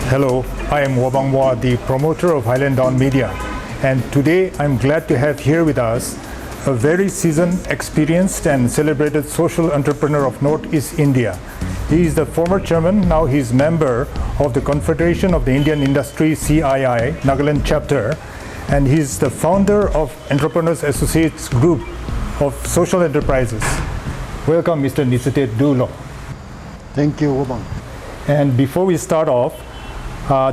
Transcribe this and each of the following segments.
Hello, I am Wabang Moa, the promoter of Highland Dawn Media, and today I'm glad to have here with us a very seasoned, experienced and celebrated social entrepreneur of Northeast India. He is the former chairman, now he is member of the Confederation of the Indian Industry CII, Nagaland chapter, and he is the founder of Entrepreneurs Associates Group of Social Enterprises. Welcome, Mr. Neichute Doulo. Thank you, Wabang. And before we start off,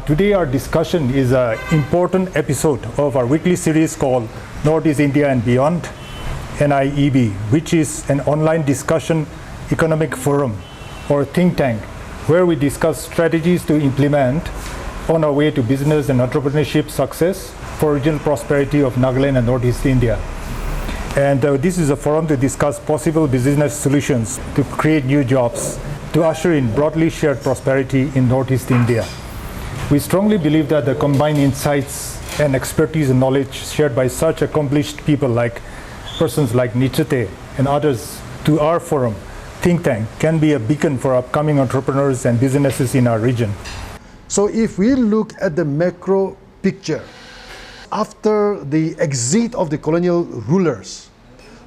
today our discussion is an important episode of our weekly series called Northeast India and Beyond, NEIB, which is an online discussion economic forum or think tank where we discuss strategies to implement on our way to business and entrepreneurship success for regional prosperity of Nagaland and Northeast India. And this is a forum to discuss possible business solutions to create new jobs, to usher in broadly shared prosperity in Northeast India. We strongly believe that the combined insights and expertise and knowledge shared by such accomplished people like persons like Neichute and others to our forum, think tank, can be a beacon for upcoming entrepreneurs and businesses in our region. So if we look at the macro picture, after the exit of the colonial rulers,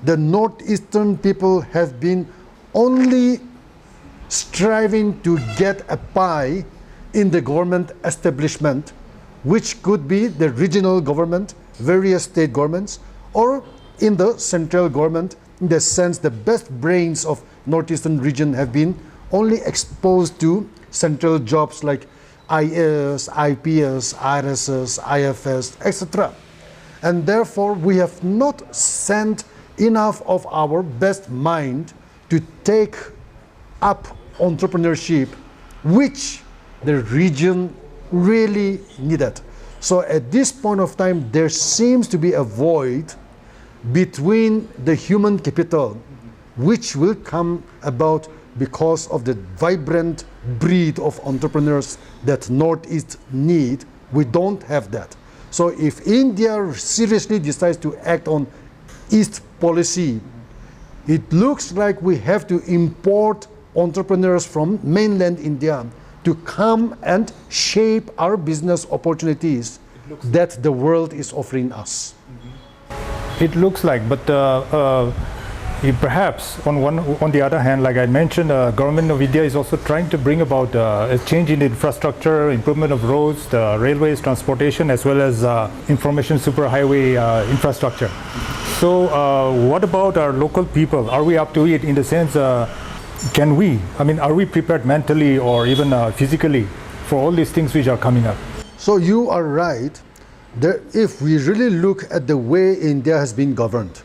the northeastern people have been only striving to get a pie in the government establishment, which could be the regional government, various state governments, or in the central government. In the sense, the best brains of northeastern region have been only exposed to central jobs like IAS, IPS, RSS, IFS, etc. And therefore, we have not sent enough of our best mind to take up entrepreneurship, which the region really needed. So at this point of time, there seems to be a void between the human capital, which will come about because of the vibrant breed of entrepreneurs that Northeast need. We don't have that. So if India seriously decides to act on East policy, it looks like we have to import entrepreneurs from mainland India to come and shape our business opportunities that the world is offering us. It looks like, but perhaps on the other hand, like I mentioned, government of India is also trying to bring about a change in the infrastructure, improvement of roads, the railways, transportation, as well as information superhighway infrastructure. So what about our local people? Are we up to it in the sense, are we prepared mentally or even physically for all these things which are coming up? So you are right. If we really look at the way India has been governed,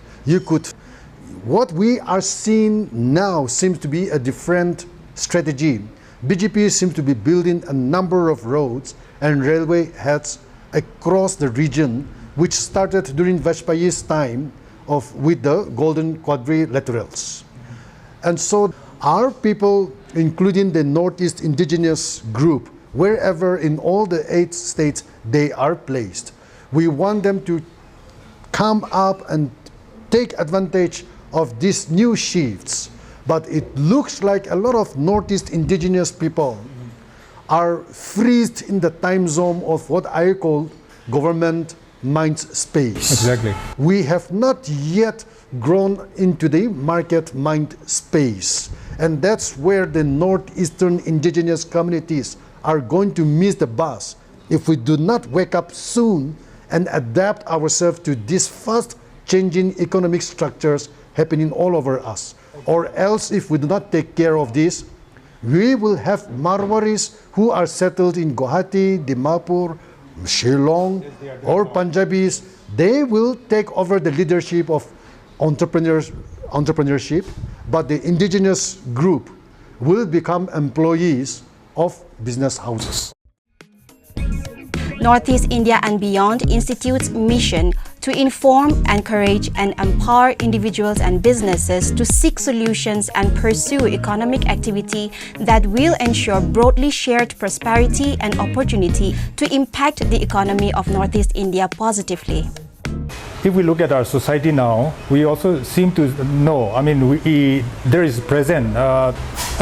what we are seeing now seems to be a different strategy. BJP seems to be building a number of roads and railway heads across the region, which started during Vajpayee's time with the golden quadrilaterals. And so our people, including the Northeast indigenous group, wherever in all the 8 states they are placed, we want them to come up and take advantage of these new shifts. But it looks like a lot of Northeast indigenous people are freezed in the time zone of what I call government mind space. Exactly. We have not yet grown into the market mind space. And that's where the northeastern indigenous communities are going to miss the bus if we do not wake up soon and adapt ourselves to these fast changing economic structures happening all over us. Or else, if we do not take care of this, we will have Marwaris who are settled in Guwahati, Dimapur, Shillong, or Punjabis. They will take over the leadership of entrepreneurship, but the indigenous group will become employees of business houses. Northeast India and Beyond Institute's mission to inform, encourage, and empower individuals and businesses to seek solutions and pursue economic activity that will ensure broadly shared prosperity and opportunity to impact the economy of Northeast India positively. If we look at our society now, we also seem to know, there is present a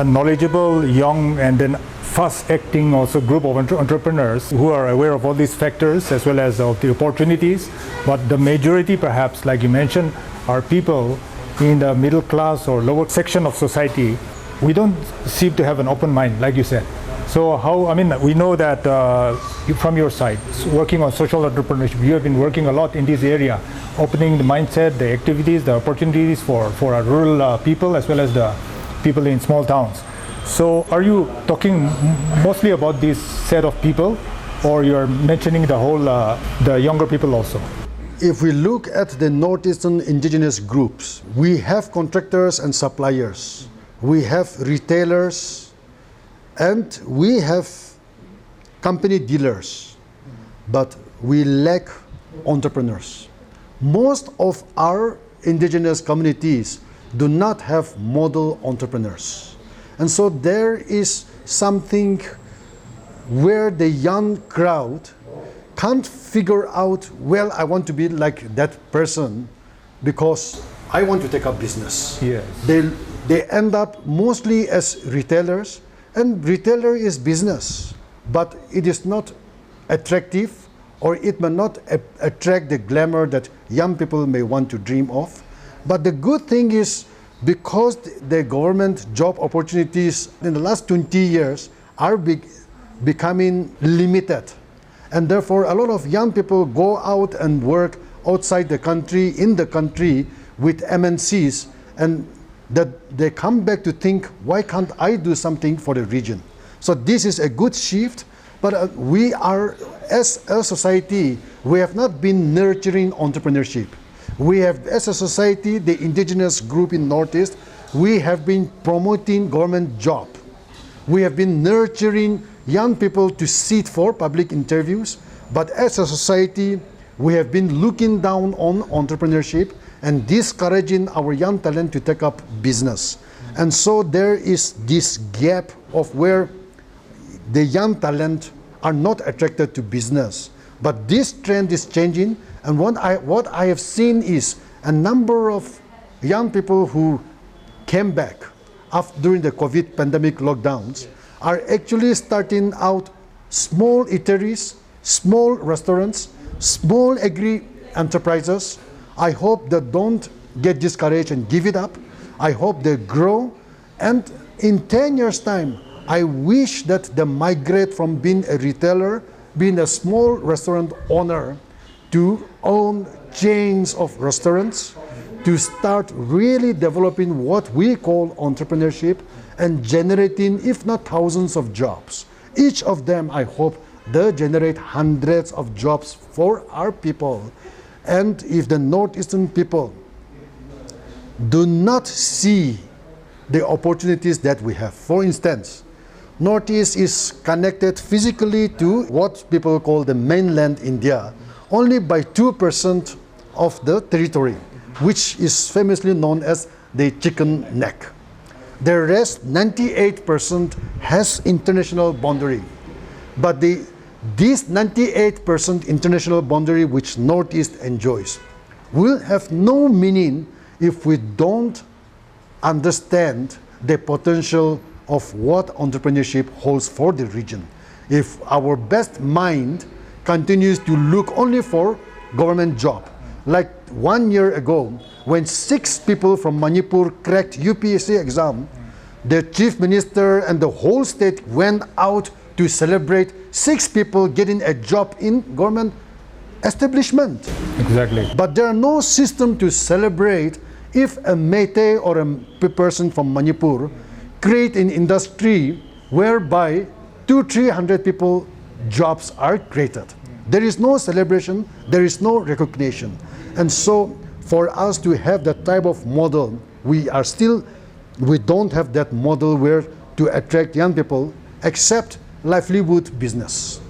knowledgeable, young, and then fast-acting also group of entrepreneurs who are aware of all these factors as well as of the opportunities. But the majority, perhaps, like you mentioned, are people in the middle class or lower section of society. We don't seem to have an open mind, like you said. So we know that from your side, working on social entrepreneurship, you have been working a lot in this area, opening the mindset, the activities, the opportunities for our rural people as well as the people in small towns. So are you talking mostly about this set of people, or you're mentioning the whole, the younger people also? If we look at the Northeastern indigenous groups, we have contractors and suppliers, we have retailers, and we have company dealers, but we lack entrepreneurs. Most of our indigenous communities do not have model entrepreneurs. And so there is something where the young crowd can't figure out, well, I want to be like that person because I want to take up business. Yes. They end up mostly as retailers, and retailer is business, but it is not attractive, or it may not attract the glamour that young people may want to dream of. But the good thing is, because the government job opportunities in the last 20 years are becoming limited, and therefore a lot of young people go out and work outside the country, in the country with MNCs, and that they come back to think, why can't I do something for the region? So this is a good shift, but we are, as a society, we have not been nurturing entrepreneurship. We have, as a society, the indigenous group in Northeast, we have been promoting government job. We have been nurturing young people to sit for public interviews, but as a society, we have been looking down on entrepreneurship and discouraging our young talent to take up business. And so there is this gap of where the young talent are not attracted to business. But this trend is changing, and what I have seen is a number of young people who came back during the COVID pandemic lockdowns are actually starting out small eateries, small restaurants, small agri enterprises. I hope they don't get discouraged and give it up. I hope they grow, and in 10 years' time, I wish that they migrate from being a retailer, being a small restaurant owner, to own chains of restaurants, to start really developing what we call entrepreneurship and generating, if not thousands of jobs. Each of them, I hope, they generate hundreds of jobs for our people. And if the Northeastern people do not see the opportunities that we have, for instance, Northeast is connected physically to what people call the mainland India only by 2% of the territory, which is famously known as the chicken neck. The rest, 98%, has international boundary. But this 98% international boundary which Northeast enjoys will have no meaning if we don't understand the potential of what entrepreneurship holds for the region. If our best mind continues to look only for government job, like 1 year ago, when 6 people from Manipur cracked UPSC exam, the chief minister and the whole state went out to celebrate 6 people getting a job in government establishment. Exactly. But there are no system to celebrate if a Meitei or a person from Manipur create an industry whereby 200-300 people jobs are created. There is no celebration, there is no recognition. And so for us to have that type of model, we don't have that model where to attract young people except livelihood business.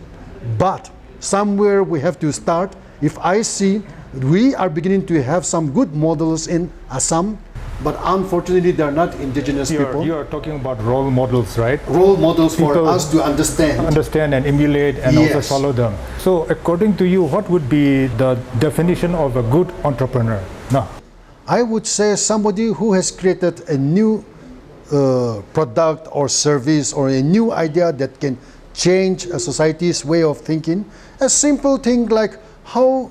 But somewhere we have to start. If I see we are beginning to have some good models in Assam, but unfortunately they are not indigenous people. You are talking about role models, right? Role models for people us to understand and emulate and Yes. also follow them. So according to you, what would be the definition of a good entrepreneur? No. I would say somebody who has created a new product or service or a new idea that can change a society's way of thinking. A simple thing like how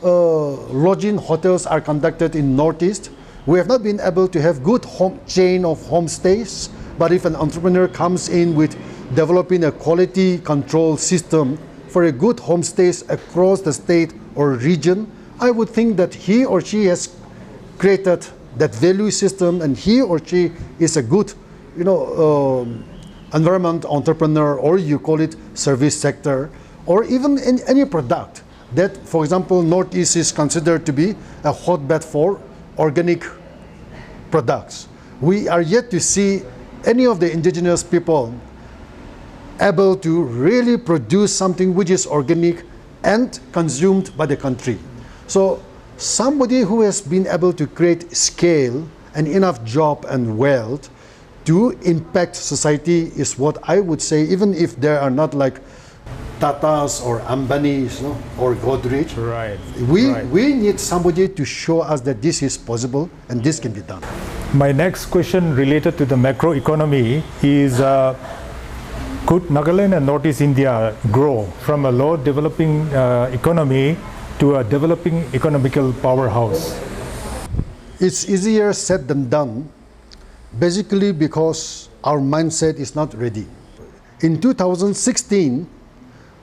lodging hotels are conducted in Northeast. We have not been able to have good chain of homestays, but if an entrepreneur comes in with developing a quality control system for a good homestays across the state or region, I would think that he or she has created that value system, and he or she is a good, environment entrepreneur, or you call it service sector, or even in any product that, for example, Northeast is considered to be a hotbed for organic products. We are yet to see any of the indigenous people able to really produce something which is organic and consumed by the country. So somebody who has been able to create scale and enough job and wealth to impact society is what I would say, even if there are not like Tatas or Ambanis, or Godrej. Right. We need somebody to show us that this is possible and this can be done. My next question related to the macroeconomy is, could Nagaland and Northeast India grow from a low developing economy to a developing economical powerhouse? It's easier said than done, basically because our mindset is not ready. In 2016,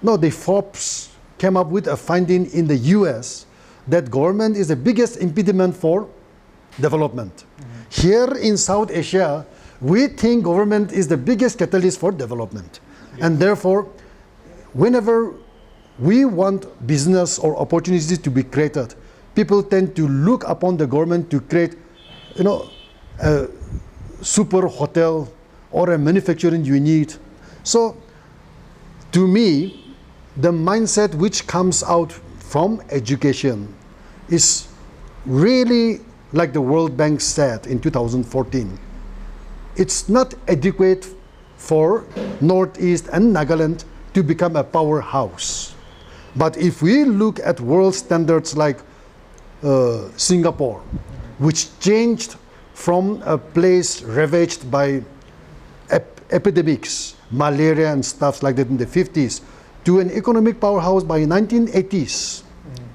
the Forbes came up with a finding in the US that government is the biggest impediment for development. Here in South Asia, we think government is the biggest catalyst for development. And therefore, whenever we want business or opportunities to be created, people tend to look upon the government to create, a super hotel or a manufacturing unit. So, to me, the mindset which comes out from education is really like the World Bank said in 2014. It's not adequate for Northeast and Nagaland to become a powerhouse. But if we look at world standards like Singapore, which changed from a place ravaged by epidemics, malaria and stuff like that in the 50s, to an economic powerhouse by 1980s.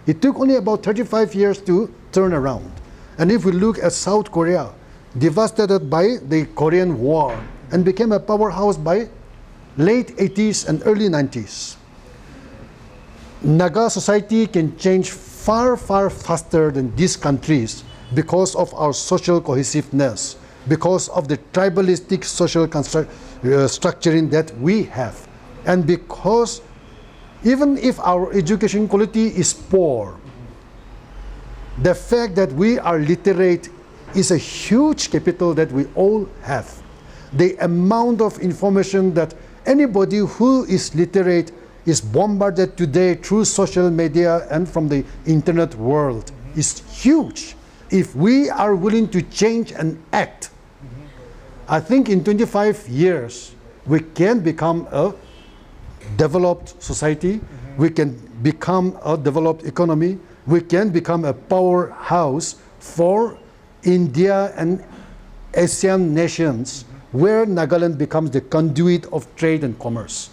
It took only about 35 years to turn around. And if we look at South Korea, devastated by the Korean War and became a powerhouse by late 80s and early 90s. Naga society can change far, far faster than these countries because of our social cohesiveness, because of the tribalistic social structuring that we have, and because even if our education quality is poor, the fact that we are literate is a huge capital that we all have. The amount of information that anybody who is literate is bombarded today through social media and from the internet world is huge. If we are willing to change and act, I think in 25 years we can become a developed society, we can become a developed economy, we can become a powerhouse for India and Asian nations, where Nagaland becomes the conduit of trade and commerce.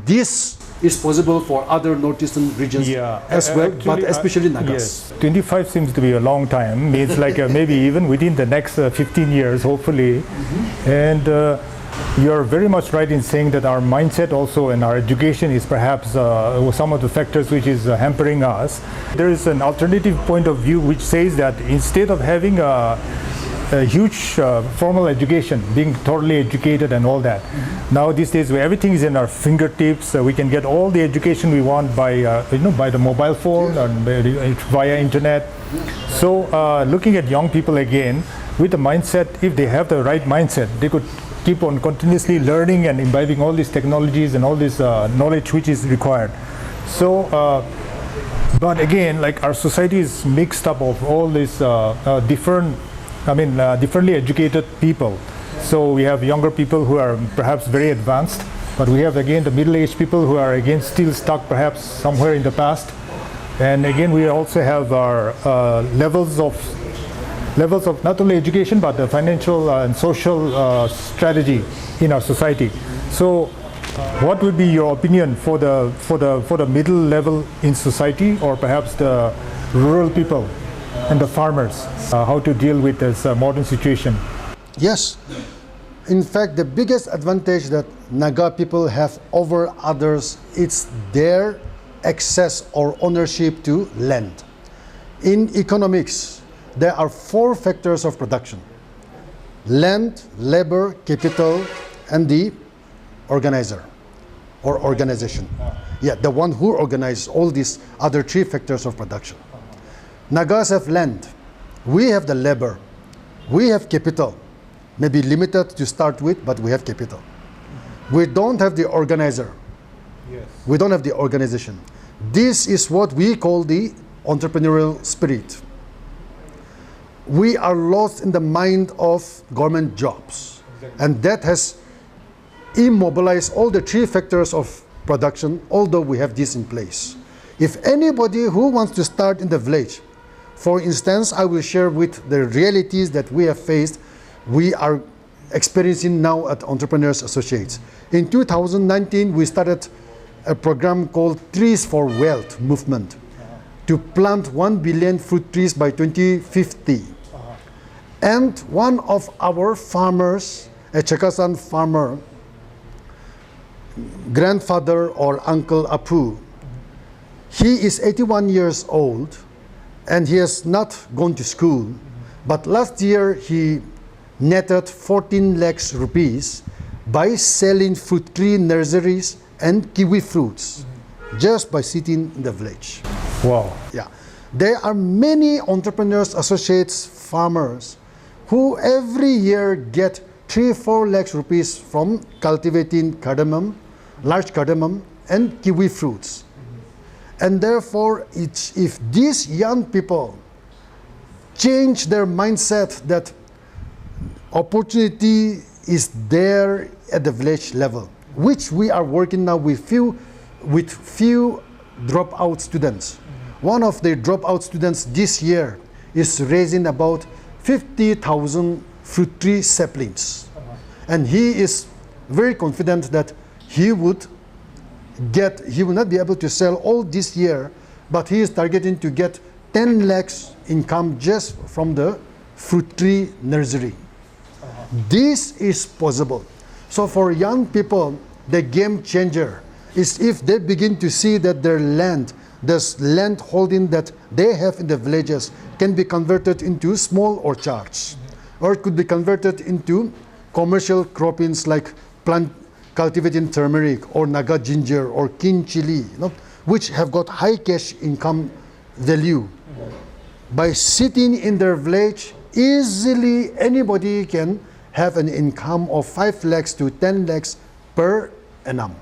This is possible for other northeastern regions as well, actually, but especially Nagas. Yes. 25 seems to be a long time. It's like maybe even within the next 15 years, hopefully. And you're very much right in saying that our mindset also and our education is perhaps some of the factors which is hampering us. There is an alternative point of view which says that instead of having a huge formal education, being totally educated and all that, now these days where everything is in our fingertips, we can get all the education we want by by the mobile phone and via internet. So looking at young people again with the mindset, if they have the right mindset, they could keep on continuously learning and imbibing all these technologies and all this knowledge which is required. So but again, like our society is mixed up of all these differently educated people. So we have younger people who are perhaps very advanced, but we have again the middle-aged people who are again still stuck perhaps somewhere in the past. And again, we also have our levels of levels of not only education but the financial and social strategy in our society. So, what would be your opinion for the middle level in society, or perhaps the rural people and the farmers, how to deal with this modern situation? Yes. In fact, the biggest advantage that Naga people have over others is their access or ownership to land. In economics, there are 4 factors of production: land, labor, capital, and the organizer or organization. Yeah, the one who organizes all these other 3 factors of production. Nagas have land, we have the labor, we have capital, maybe limited to start with, but we have capital. We don't have the organizer. Yes. We don't have the organization. This is what we call the entrepreneurial spirit. We are lost in the mind of government jobs. Exactly. And that has immobilized all the 3 factors of production, although we have this in place. If anybody who wants to start in the village, for instance, I will share with the realities that we have faced, we are experiencing now at Entrepreneurs Associates. In 2019, we started a program called Trees for Wealth movement to plant 1 billion fruit trees by 2050. And one of our farmers, a Chekasan farmer, grandfather or uncle Apu, he is 81 years old and he has not gone to school, but last year he netted 14 lakhs rupees by selling fruit tree nurseries and kiwi fruits just by sitting in the village. Wow. Yeah, there are many entrepreneurs, associates, farmers who every year get 3-4 lakhs rupees from cultivating cardamom, large cardamom and kiwi fruits. And therefore, if these young people change their mindset that opportunity is there at the village level, which we are working now with few dropout students. One of the dropout students this year is raising about 50,000 fruit tree saplings. And he is very confident that he will not be able to sell all this year, but he is targeting to get 10 lakhs income just from the fruit tree nursery. This is possible. So for young people, the game changer is if they begin to see that their land, this land holding that they have in the villages can be converted into small orchards, or it could be converted into commercial croppings like cultivating turmeric or Naga ginger or king chili, which have got high cash income value. By sitting in their village, easily anybody can have an income of 5 lakhs to 10 lakhs per annum.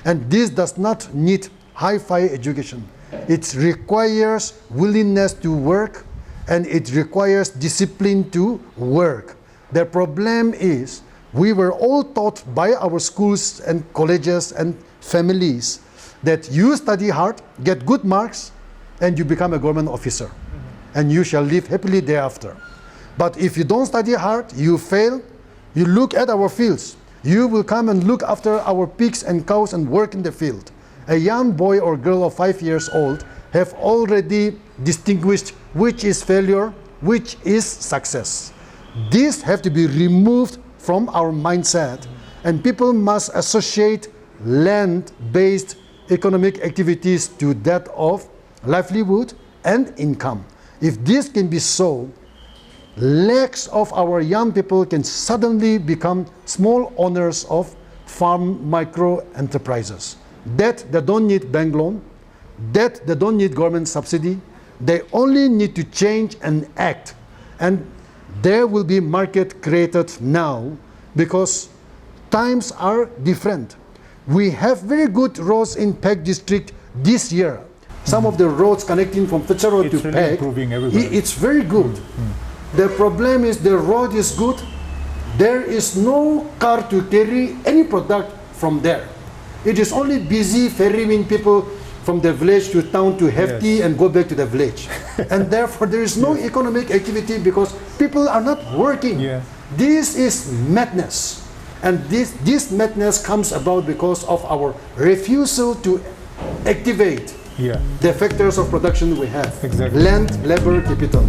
And this does not need hi-fi education. It requires willingness to work, and it requires discipline to work. The problem is we were all taught by our schools and colleges and families that you study hard, get good marks, and you become a government officer. And you shall live happily thereafter. But if you don't study hard, you fail, you look at our fields. You will come and look after our pigs and cows and work in the field. A young boy or girl of 5 years old have already distinguished which is failure, which is success. These have to be removed from our mindset, and people must associate land-based economic activities to that of livelihood and income. If this can be so, lakhs of our young people can suddenly become small owners of farm micro enterprises. That they don't need bank loan, that they don't need government subsidy, they only need to change and act. And there will be market created now because times are different. We have very good roads in Pek district this year. Some of the roads connecting from Fitzroy to really Pek, improving everywhere. it's very good. The problem is the road is good. There is no car to carry any product from there. It is only busy ferrying people from the village to town to have tea and go back to the village. And therefore there is no economic activity because people are not working. This is madness. And this madness comes about because of our refusal to activate the factors of production we have. Land, labor, capital.